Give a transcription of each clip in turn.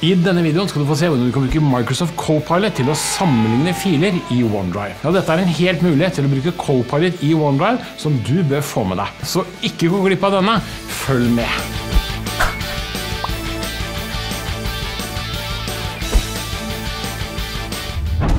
I denne videoen skal du få se hvordan du kan bruke Microsoft Copilot til å sammenligne filer i OneDrive. Ja, dette en helt mulighet til å bruke Copilot i OneDrive som du bør få med deg. Så ikke gå glipp av denne, følg med!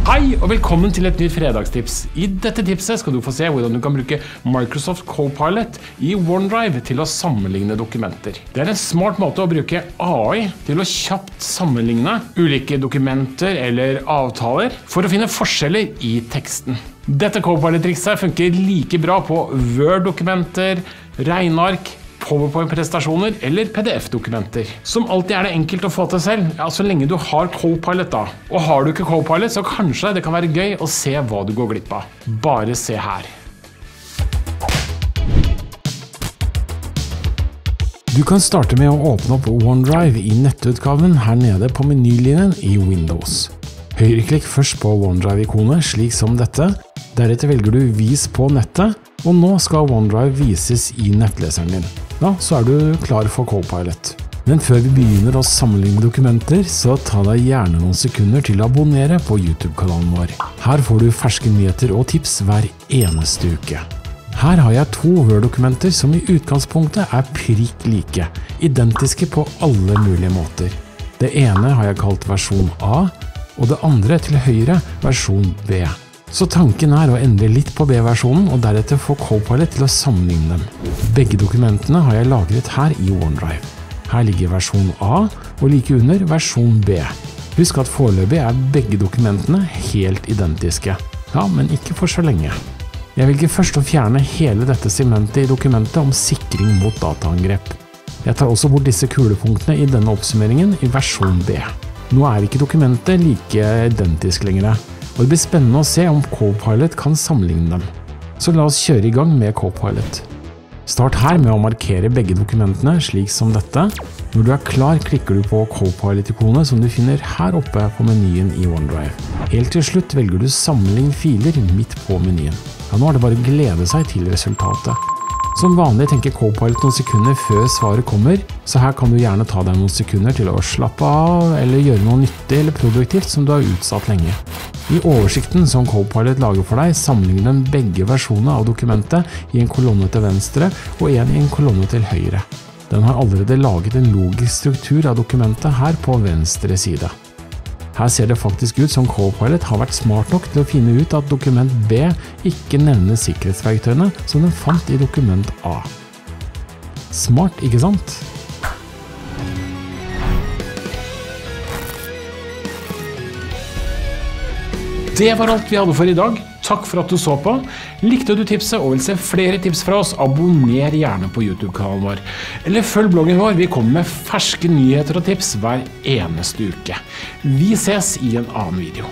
Hei og velkommen til et nytt fredagstips. I dette tipset skal du få se hvordan du kan bruke Microsoft Copilot i OneDrive til å sammenligne dokumenter. Det en smart måte å bruke AI til å kjapt sammenligne ulike dokumenter eller avtaler for å finne forskjeller i teksten. Dette Copilot-trikset funker like bra på Word-dokumenter, regneark, PowerPoint-prestasjoner eller PDF-dokumenter. Som alltid det enkelt å få til selv, ja, så lenge du har Copilot da. Og har du ikke Copilot, så kanskje det kan være gøy å se hva du går glipp av. Bare se her. Du kan starte med å åpne opp OneDrive i nettutgaven her nede på menylinjen i Windows. Høyreklikk først på OneDrive-ikonet, slik som dette. Deretter velger du Vis på nettet, og nå skal OneDrive vises i nettleseren din. Ja, så du klar for Copilot. Men før vi begynner å sammenligne dokumenter, så ta deg gjerne noen sekunder til å abonnere på YouTube-kanalen vår. Her får du ferske nyheter og tips hver eneste uke. Her har jeg 2 Word-dokumenter som i utgangspunktet prikk like, identiske på alle mulige måter. Det ene har jeg kalt versjon A, og det andre til høyre versjon B. Så tanken å endre litt på B-versjonen og deretter få Copilot til å sammenligne dem. Begge dokumentene har jeg lagret her i OneDrive. Her ligger versjon A og like under versjon B. Husk at foreløpig begge dokumentene helt identiske. Ja, men ikke for så lenge. Jeg velger først å fjerne hele dette segmentet i dokumentet om sikring mot dataangrep. Jeg tar også bort disse kulepunktene i denne oppsummeringen i versjon B. Nå ikke dokumentet like identisk lenger. Og det blir spennende å se om Copilot kan sammenligne dem. Så la oss kjøre i gang med Copilot. Start her med å markere begge dokumentene slik som dette. Når du klar, klikker du på Copilot-ikonet som du finner her oppe på menyen i OneDrive. Helt til slutt velger du Sammenlign filer midt på menyen. Ja, nå det bare å glede seg til resultatet. Som vanlig tenker Copilot noen sekunder før svaret kommer, så her kan du gjerne ta deg noen sekunder til å slappe av eller gjøre noe nyttig eller produktivt som du har utsatt lenge. I oversikten som Copilot lager for deg, sammenligner den begge versjoner av dokumentet i en kolonne til venstre og en i en kolonne til høyre. Den har allerede laget en logisk struktur av dokumentet her på venstre side. Her ser det faktisk ut som Copilot har vært smart nok til å finne ut at dokument B ikke nevner sikkerhetsverktøyene som den fant i dokument A. Smart, ikke sant? Det var alt vi hadde for i dag. Takk for at du så på. Likte du tipset og vil se flere tips fra oss, abonner gjerne på YouTube-kanalen vår. Eller følg bloggen vår, vi kommer med ferske nyheter og tips hver eneste uke. Vi ses i en annen video.